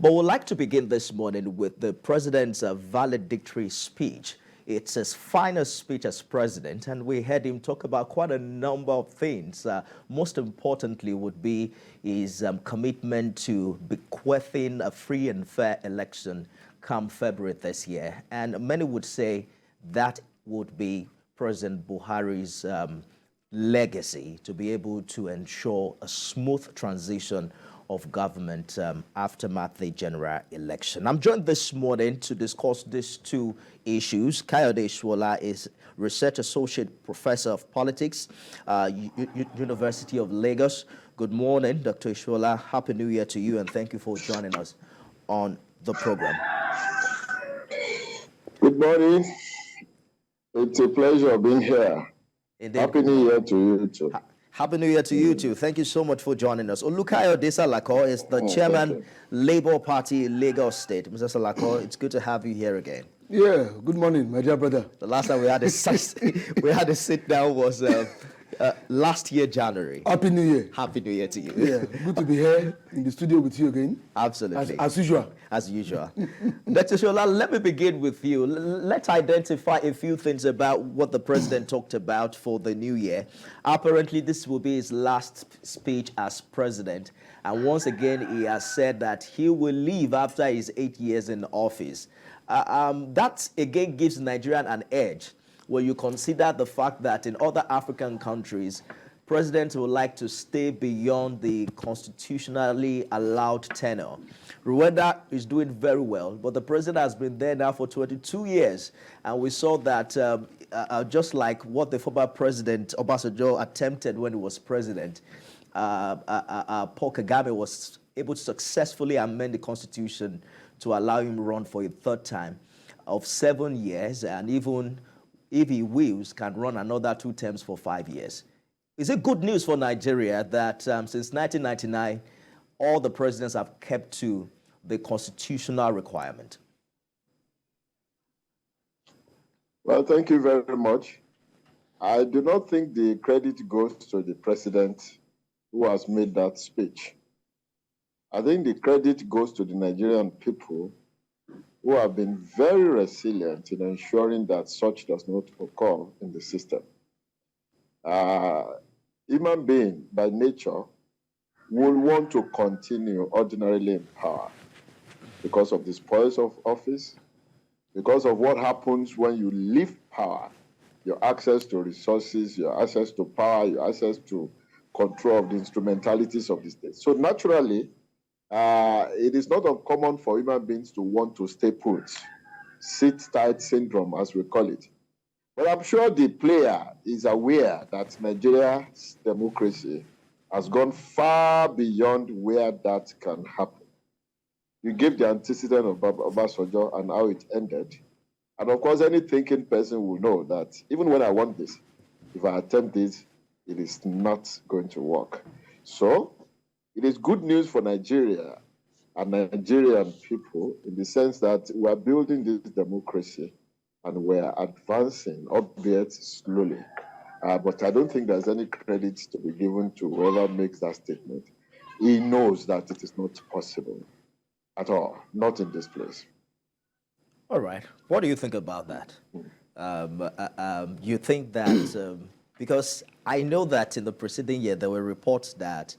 But we'd like to begin this morning with the president's valedictory speech. It's his final speech as president, and we heard him talk about quite a number of things. Most importantly would be his commitment to bequeathing a free and fair election come February this year. And many would say that would be President Buhari's legacy, to be able to ensure a smooth transition of government aftermath the general election. I'm joined this morning to discuss these two issues. Kayode Eesuola is Research Associate Professor of Politics, University of Lagos. Good morning, Dr. Eesuola. Happy New Year to you, and thank you for joining us on the program. Good morning. It's a pleasure being here. Indeed. Happy New Year to you too. Happy New Year to you too. Thank you so much for joining us. Olukayode Salako is the chairman, Labour Party, Lagos State. Mr. Salako, it's good to have you here again. Yeah, good morning, my dear brother. The last time we had a sit down was last year, January. Happy New Year. Happy New Year to you. Yeah, good to be here in the studio with you again. Absolutely. As usual. As usual. Dr. Eesuola, let me begin with you. Let's identify a few things about what the president talked about for the new year. Apparently, this will be his last speech as president. And once again, he has said that he will leave after his 8 years in office. That, again, gives Nigerian an edge when you consider the fact that in other African countries, presidents would like to stay beyond the constitutionally allowed tenure. Rwanda is doing very well, but the president has been there now for 22 years. And we saw that just like what the former president, Obasanjo, attempted when he was president, Paul Kagame was able to successfully amend the constitution to allow him to run for a third time of 7 years, and even if he wills, can run another 2 terms for 5 years. Is it good news for Nigeria that since 1999, all the presidents have kept to the constitutional requirement? Well, thank you very much. I do not think the credit goes to the president who has made that speech. I think the credit goes to the Nigerian people who have been very resilient in ensuring that such does not occur in the system. Human being, by nature, will want to continue ordinarily in power because of the spoils of office, because of what happens when you leave power, your access to resources, your access to power, your access to control of the instrumentalities of the state. So naturally, it is not uncommon for human beings to want to stay put, sit-tight syndrome, as we call it. But I'm sure the player is aware that Nigeria's democracy has gone far beyond where that can happen. You gave the antecedent of Obasanjo and how it ended. And of course, any thinking person will know that even when I want this, if I attempt this, it is not going to work. So it is good news for Nigeria and Nigerian people in the sense that we are building this democracy and we're advancing, albeit slowly. But I don't think there's any credit to be given to whoever makes that statement. He knows that it is not possible at all, not in this place. All right. What do you think about that? You think that, because I know that in the preceding year, there were reports that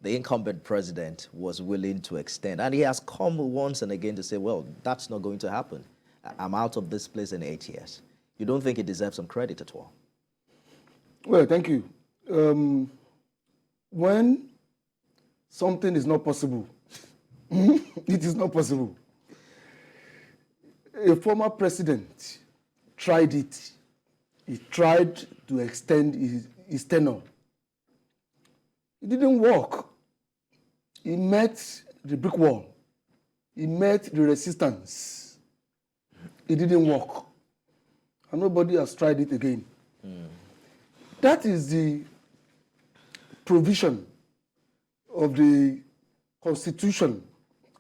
the incumbent president was willing to extend, and he has come once and again to say, well, that's not going to happen. I'm out of this place in 8 years. You don't think he deserves some credit at all? Well, thank you. When something is not possible, it is not possible. A former president tried it. He tried to extend his tenure. It didn't work. He met the brick wall. He met the resistance. It didn't work. And nobody has tried it again. That is the provision of the Constitution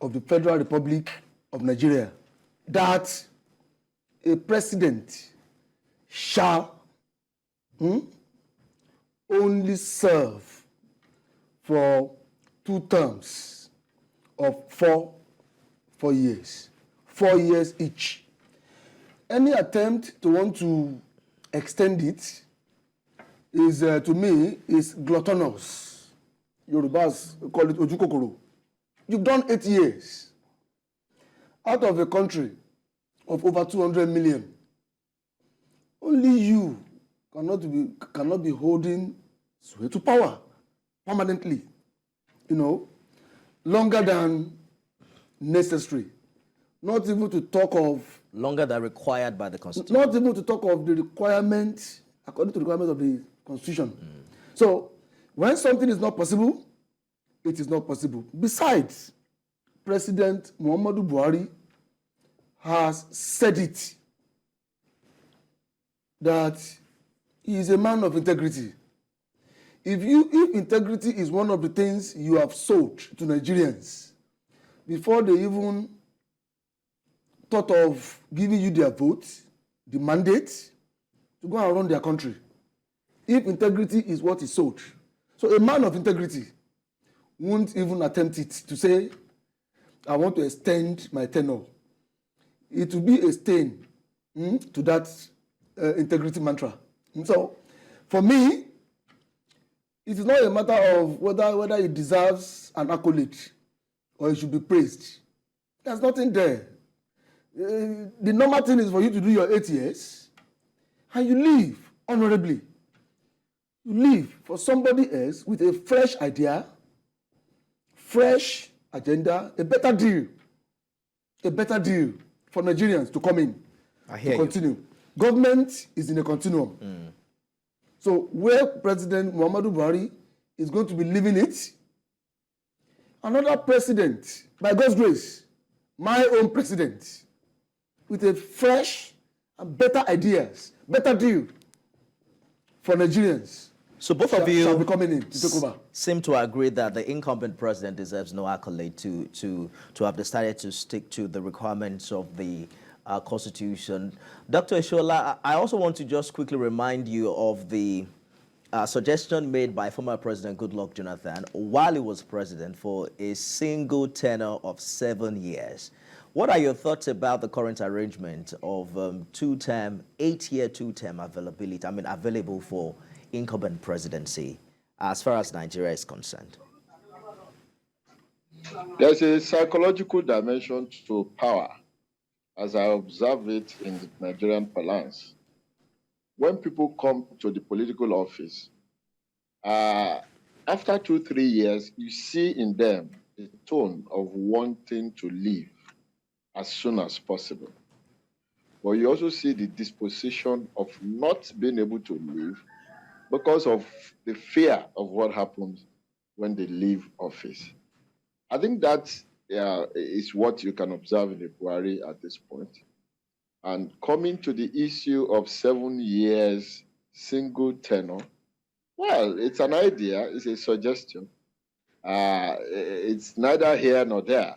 of the Federal Republic of Nigeria, that a president shall only serve for 2 terms of 4 4 years. 4 years each. Any attempt to want to extend it is, to me, is gluttonous. Yorubas call it ojukokoro. You've done 8 years. Out of a country of over 200 million, only you cannot be holding sway to power permanently, longer than necessary. Not even to talk of... Longer than required by the Constitution. Not even to talk of the requirement, according to the requirements of the Constitution. So, when something is not possible, it is not possible. Besides, President Muhammadu Buhari has said it, that he is a man of integrity. If integrity is one of the things you have sold to Nigerians before they even thought of giving you their vote, the mandate to go and run their country, if integrity is what is sold, so a man of integrity won't even attempt it to say, I want to extend my tenure. It will be a stain to that integrity mantra. So, for me, it is not a matter of whether it deserves an accolade or it should be praised. There's nothing there. The normal thing is for you to do your 8 years and you leave honorably. You leave for somebody else with a fresh idea, fresh agenda, a better deal for Nigerians to come in, to continue. Government is in a continuum. So where President Muhammadu Buhari is going to be leaving it, another president, by God's grace, my own president, with a fresh and better ideas, better deal for Nigerians. So both of you shall be coming in to take over. Seem to agree that the incumbent president deserves no accolade to have decided to stick to the requirements of the Constitution. Dr. Eesuola, I also want to just quickly remind you of the suggestion made by former President Goodluck Jonathan while he was president for a single tenure of 7 years. What are your thoughts about the current arrangement of 2-term, 8-year 2-term availability? I mean, available for incumbent presidency as far as Nigeria is concerned? There's a psychological dimension to power, as I observe it in the Nigerian parlance. When people come to the political office, after 2-3 years, you see in them the tone of wanting to leave as soon as possible. But you also see the disposition of not being able to leave because of the fear of what happens when they leave office. I think that is what you can observe in the Buhari at this point. And coming to the issue of 7 years, single tenure, well, it's an idea, it's a suggestion. It's neither here nor there.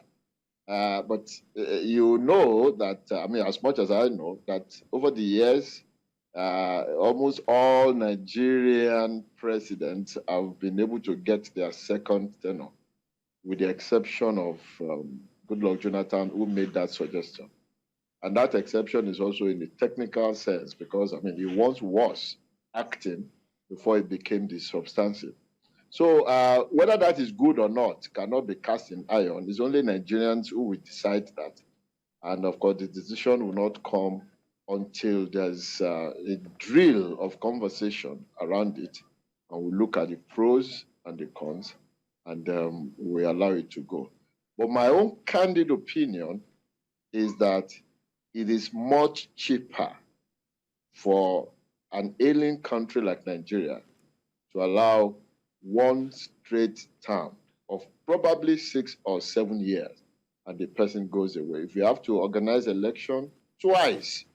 But you know that, I mean, as much as I know, that over the years, almost all Nigerian presidents have been able to get their second tenure, with the exception of Goodluck Jonathan, who made that suggestion. And that exception is also in the technical sense, because, I mean, he once was acting before it became the substantive. So whether that is good or not cannot be cast in iron. It's only Nigerians who will decide that. And of course, the decision will not come until there's a drill of conversation around it. And we look at the pros and the cons, and we allow it to go. But my own candid opinion is that it is much cheaper for an ailing country like Nigeria to allow one straight term of probably 6 or 7 years, and the person goes away. If you have to organize election twice,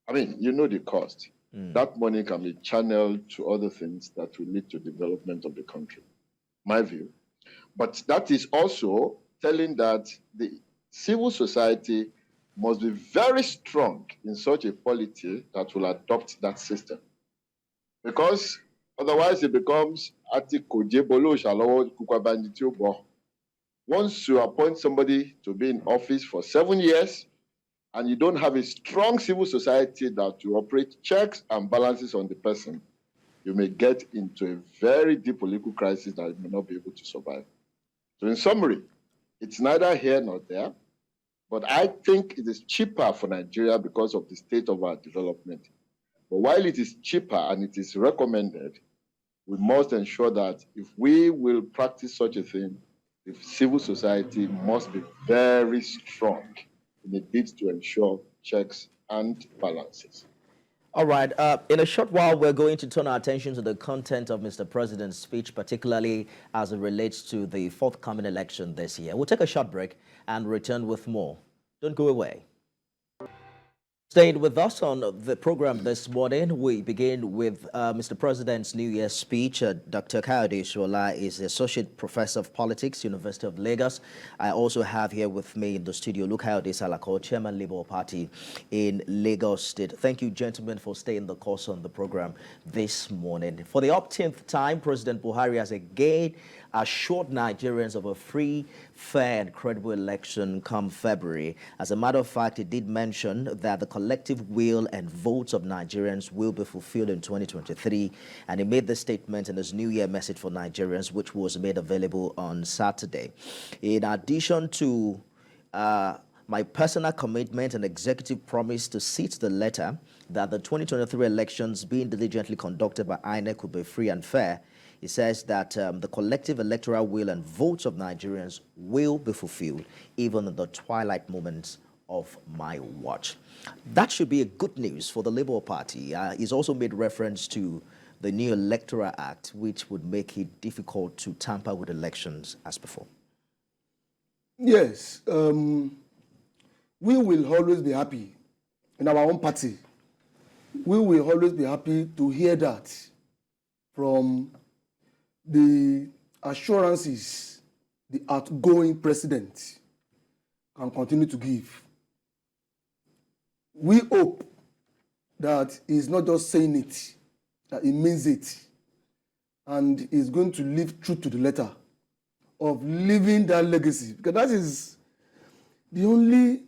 I mean, you know the cost. That money can be channeled to other things that will lead to development of the country, my view. But that is also telling that the civil society must be very strong in such a polity that will adopt that system. Because otherwise it becomes once you appoint somebody to be in office for 7 years, and you don't have a strong civil society that will operate checks and balances on the person, you may get into a very deep political crisis that you may not be able to survive. So in summary, it's neither here nor there, but I think it is cheaper for Nigeria because of the state of our development. But while it is cheaper and it is recommended, we must ensure that if we will practice such a thing, the civil society must be very strong in a bid to ensure checks and balances. All right. In a short while, we're going to turn our attention to the content of Mr. President's speech, particularly as it relates to the forthcoming election this year. We'll take a short break and return with more. Don't go away. Staying with us on the program this morning, we begin with Mr. President's New Year's speech. Dr. Kayode Eesuola is the Associate Professor of Politics, University of Lagos. I also have here with me in the studio Olukayode Salako, Chairman Labour Party in Lagos State. Thank you, gentlemen, for staying the course on the program this morning. For the upteenth time, President Buhari has again assured Nigerians of a free, fair, and credible election come February. As a matter of fact, he did mention that the collective will and votes of Nigerians will be fulfilled in 2023, and he made this statement in his New Year message for Nigerians, which was made available on Saturday. In addition to my personal commitment and executive promise to see to the letter that the 2023 elections being diligently conducted by INEC will be free and fair, he says that the collective electoral will and votes of Nigerians will be fulfilled, even in the twilight moments of my watch. That should be a good news for the Labour Party. He's also made reference to the new Electoral Act, which would make it difficult to tamper with elections as before. Yes, we will always be happy in our own party. We will always be happy to hear that from the assurances the outgoing president can continue to give. We hope that he's not just saying it, that he means it, and is going to live true to the letter of living that legacy, because that is the only,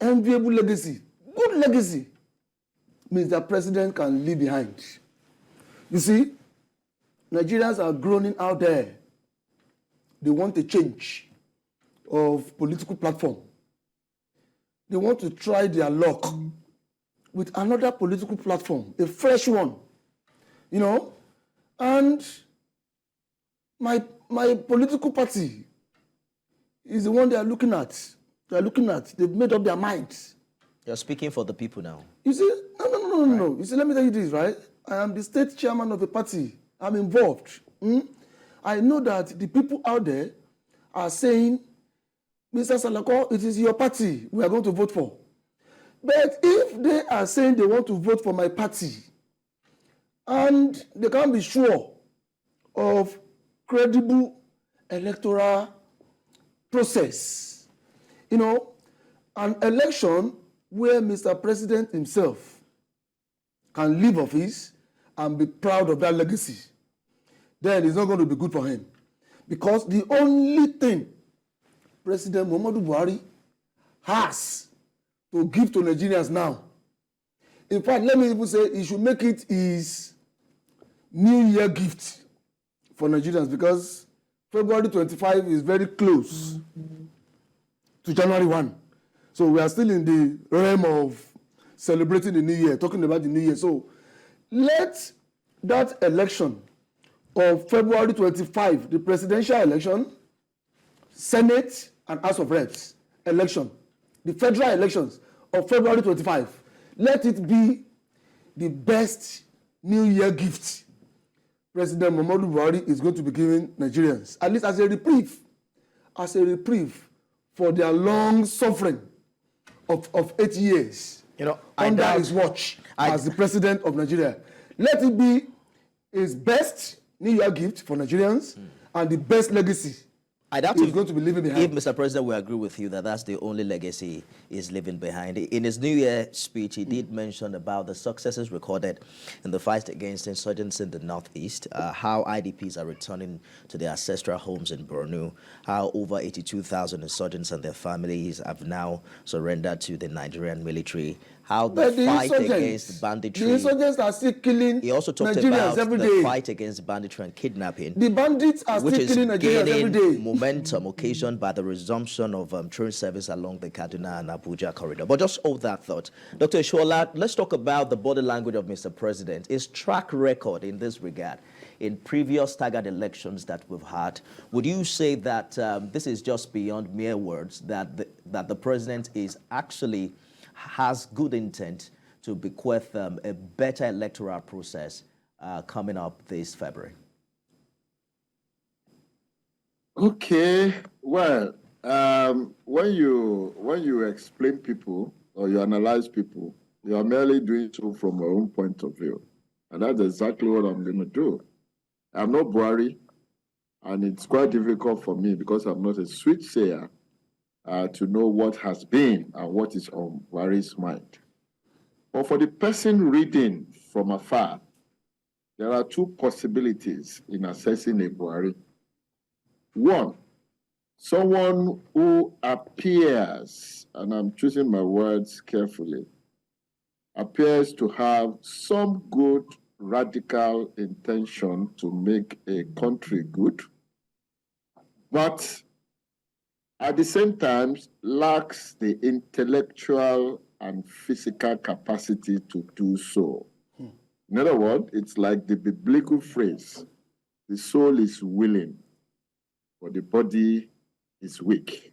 enviable legacy. Good legacy means that president can leave behind. You see, Nigerians are groaning out there. They want a change of political platform. They want to try their luck with another political platform, a fresh one, and my political party is the one they are looking at. They've made up their minds. You're speaking for the people now. You see, no. You see, let me tell you this, right? I am the state chairman of the party. I'm involved. I know that the people out there are saying, Mr. Salako, it is your party we are going to vote for. But if they are saying they want to vote for my party, and they can't be sure of credible electoral process, an election where Mr. President himself can leave office and be proud of that legacy, then it's not going to be good for him. Because the only thing President Muhammadu Buhari has to give to Nigerians now, in fact, let me even say he should make it his New Year gift for Nigerians, because February 25 is very close to January 1. So we are still in the realm of celebrating the New Year, talking about the New Year. So let that election of February 25, the presidential election, Senate and House of Reps election, the federal elections of February 25, let it be the best New Year gift President Muhammadu Buhari is going to be giving Nigerians, at least as a reprieve for their long suffering of 8 years under his watch as the president of Nigeria. Let it be his best New Year gift for Nigerians and the best legacy I doubt he's going to be leaving behind. If Mr. President will agree with you that that's the only legacy he's leaving behind. In his New Year speech, he did mention about the successes recorded in the fight against insurgents in the Northeast, how IDPs are returning to their ancestral homes in Borno, how over 82,000 insurgents and their families have now surrendered to the Nigerian military, how the fight against banditry. The insurgents are still killing He also talked Nigerians about every the day. fight against banditry and kidnapping. The bandits are still killing Nigerians every day. Momentum occasioned by the resumption of train service along the Kaduna and Abuja corridor. But just hold that thought. Dr. Eesuola, let's talk about the body language of Mr. President. His track record in this regard, in previous staggered elections that we've had, would you say that this is just beyond mere words, that the president is actually has good intent to bequeath a better electoral process coming up this February? Okay, well, when you explain people or you analyze people, you are merely doing so from your own point of view, and that's exactly what I'm going to do. I'm not Buhari, and it's quite difficult for me because I'm not a soothsayer to know what has been and what is on Buhari's mind. But for the person reading from afar, there are two possibilities in assessing a Buhari. One, someone who appears, and I'm choosing my words carefully, appears to have some good radical intention to make a country good, but at the same time lacks the intellectual and physical capacity to do so. In other words, it's like the biblical phrase, the soul is willing, but the body is weak.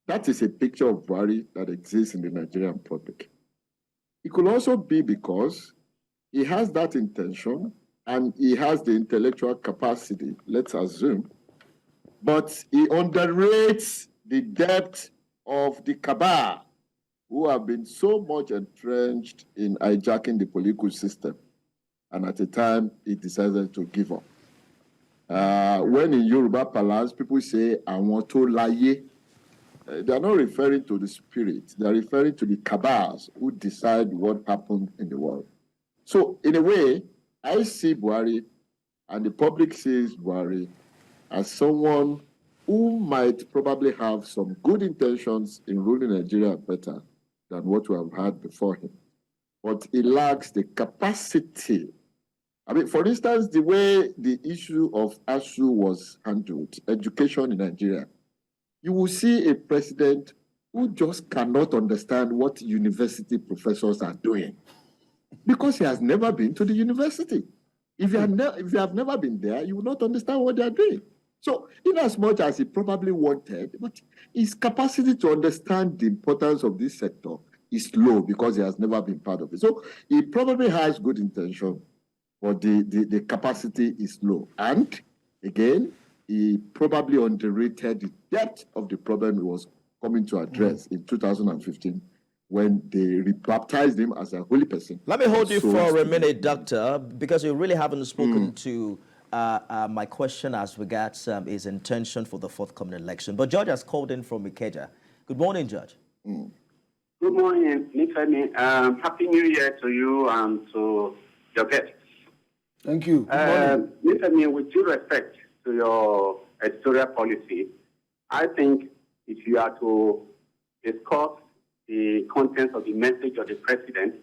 That is a picture of Buhari that exists in the Nigerian public. It could also be because he has that intention and he has the intellectual capacity, let's assume, but he underrates the depth of the cabal who have been so much entrenched in hijacking the political system. And at the time, he decided to give up. When in Yoruba parlance, people say, "Àwọn tó láyé," they are not referring to the spirit. They are referring to the cabals who decide what happened in the world. So, in a way, I see Buhari, and the public sees Buhari, as someone who might probably have some good intentions in ruling Nigeria better than what we have had before him. But he lacks the capacity. I mean, for instance, the way the issue of ASU was handled, education in Nigeria, you will see a president who just cannot understand what university professors are doing because he has never been to the university. If you have never been there, you will not understand what they are doing. So, in as much as he probably wanted, but his capacity to understand the importance of this sector is low because he has never been part of it. So, he probably has good intention, but the capacity is low. And, again, he probably underrated the depth of the problem he was coming to address in 2015 when they rebaptized him as a holy person. Let me hold you for a minute, Doctor, because you really haven't spoken to my question as regards his intention for the forthcoming election. But George has called in from Ikeja. Good morning, George. Good morning, Nifemi. Happy New Year to you and to your guests. Thank you. Nifemi, with due respect to your editorial policy, I think if you are to discuss the contents of the message of the president,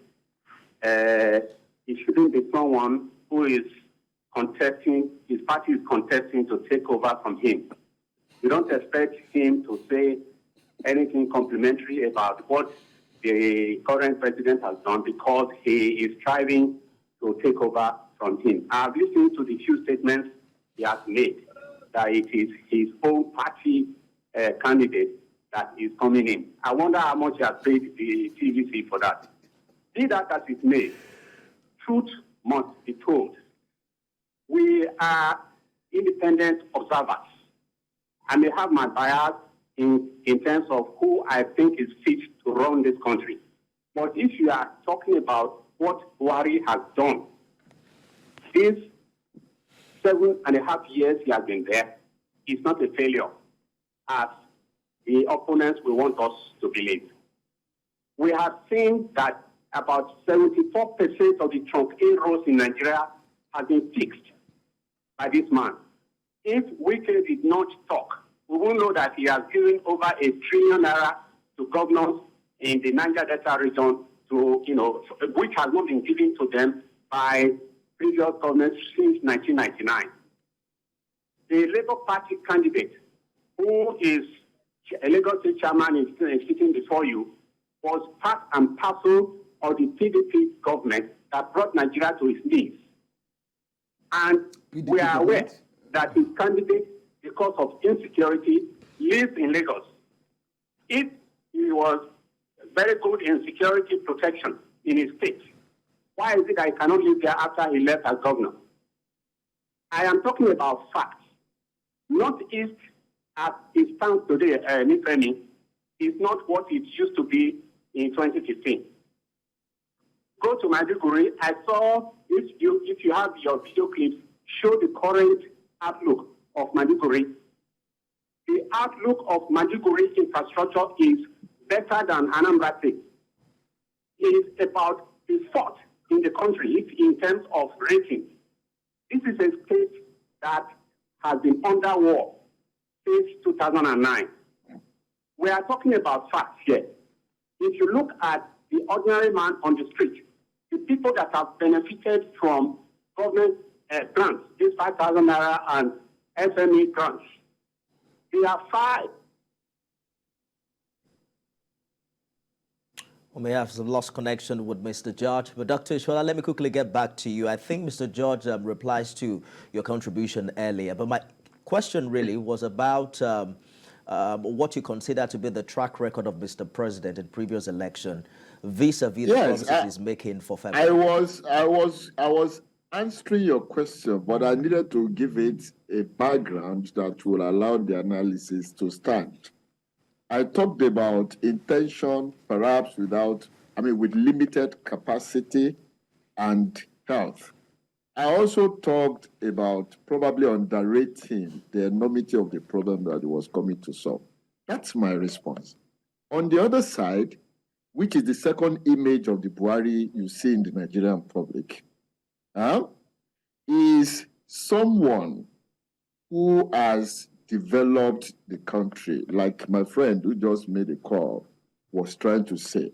it shouldn't be someone who is contesting, his party is contesting to take over from him. You don't expect him to say anything complimentary about what the current president has done because he is striving to take over from him. I've listened to the few statements he has made that it is his own party candidate that is coming in. I wonder how much he has paid the TVC for that. Be that as it may, truth must be told. We are independent observers. I may have my bias in terms of who I think is fit to run this country. But if you are talking about what Buhari has done, these 7.5 years he has been there, it's not a failure. as the opponents will want us to believe. We have seen that about 74% of the trunk A roads in Nigeria have been fixed by this man. If Wike did not talk, we will know that he has given over R1 trillion to governors in the Niger Delta region, which has not been given to them by previous governments since 1999. The Labour Party candidate, who is a Lagos State chairman, is sitting before you, was part and parcel of the PDP government that brought Nigeria to its knees. And PDP we are aware that his candidate, because of insecurity, lives in Lagos. If he was very good in security protection in his state, why is it that he cannot live there after he left as governor? I am talking about facts. Northeast, as it stands today, Nifemi, is not what it used to be in 2015. Go to Maiduguri. I saw, if you have your video clips, show the current outlook of Maiduguri. The outlook of Maiduguri infrastructure is better than Anambra State. It is about the fourth in the country in terms of rating. This is a state that has been under war since 2009. We are talking about facts here. If you look at the ordinary man on the street, the people that have benefited from government grants, these 5,000 naira and SME grants, they are five. We may have some lost connection with Mr. George, but Dr. Eesuola, let me quickly get back to you. I think Mr. George replies to your contribution earlier, but my question really was about what you consider to be the track record of Mr. President in previous election vis-a-vis the promises he's making for February. I was answering your question, but I needed to give it a background that will allow the analysis to stand. I talked about intention, perhaps with limited capacity and health. I also talked about probably underrating the enormity of the problem that he was coming to solve. That's my response. On the other side, which is the second image of the Buhari you see in the Nigerian public, is someone who has developed the country, like my friend who just made a call was trying to say.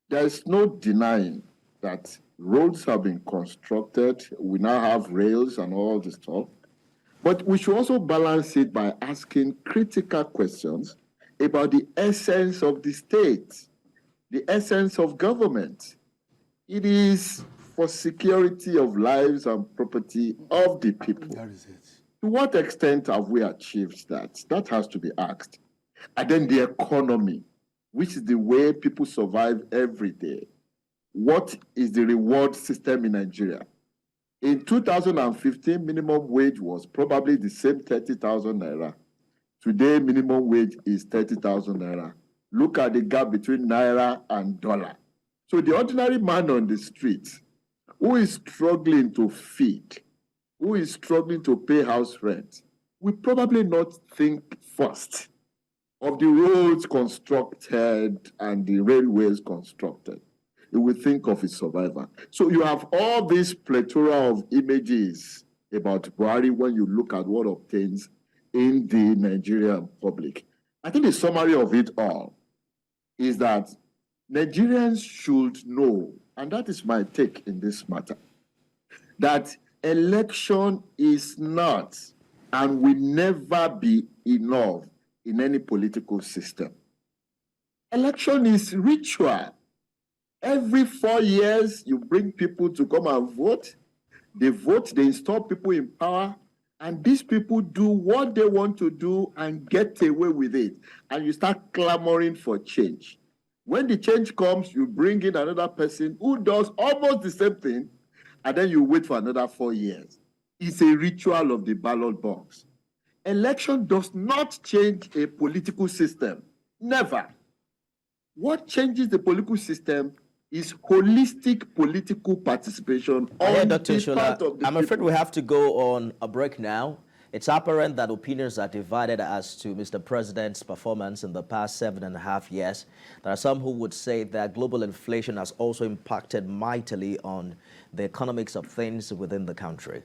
There is no denying that roads have been constructed. We now have rails and all this stuff. But we should also balance it by asking critical questions about the essence of the state, the essence of government. It is for security of lives and property of the people. That is it. To what extent have we achieved that? That has to be asked. And then the economy, which is the way people survive every day. What is the reward system in Nigeria? In 2015, minimum wage was probably the same 30,000 naira. Today, minimum wage is 30,000 naira. Look at the gap between naira and dollar. So the ordinary man on the street who is struggling to feed, who is struggling to pay house rent, will probably not think first of the roads constructed and the railways constructed. He will think of his survival. So you have all this plethora of images about Buhari when you look at what obtains in the Nigerian public. I think the summary of it all is that Nigerians should know, and that is my take in this matter, that election is not and will never be enough in any political system. Election is ritual. Every 4 years, you bring people to come and vote. They vote, they install people in power, and these people do what they want to do and get away with it. And you start clamoring for change. When the change comes, you bring in another person who does almost the same thing, and then you wait for another 4 years. It's a ritual of the ballot box. Election does not change a political system. Never. What changes the political system is holistic political participation on Dr. the part Eesuola, of the I'm afraid people. we have to go on a break now. It's apparent that opinions are divided as to Mr. President's performance in the past 7.5 years. There are some who would say that global inflation has also impacted mightily on the economics of things within the country.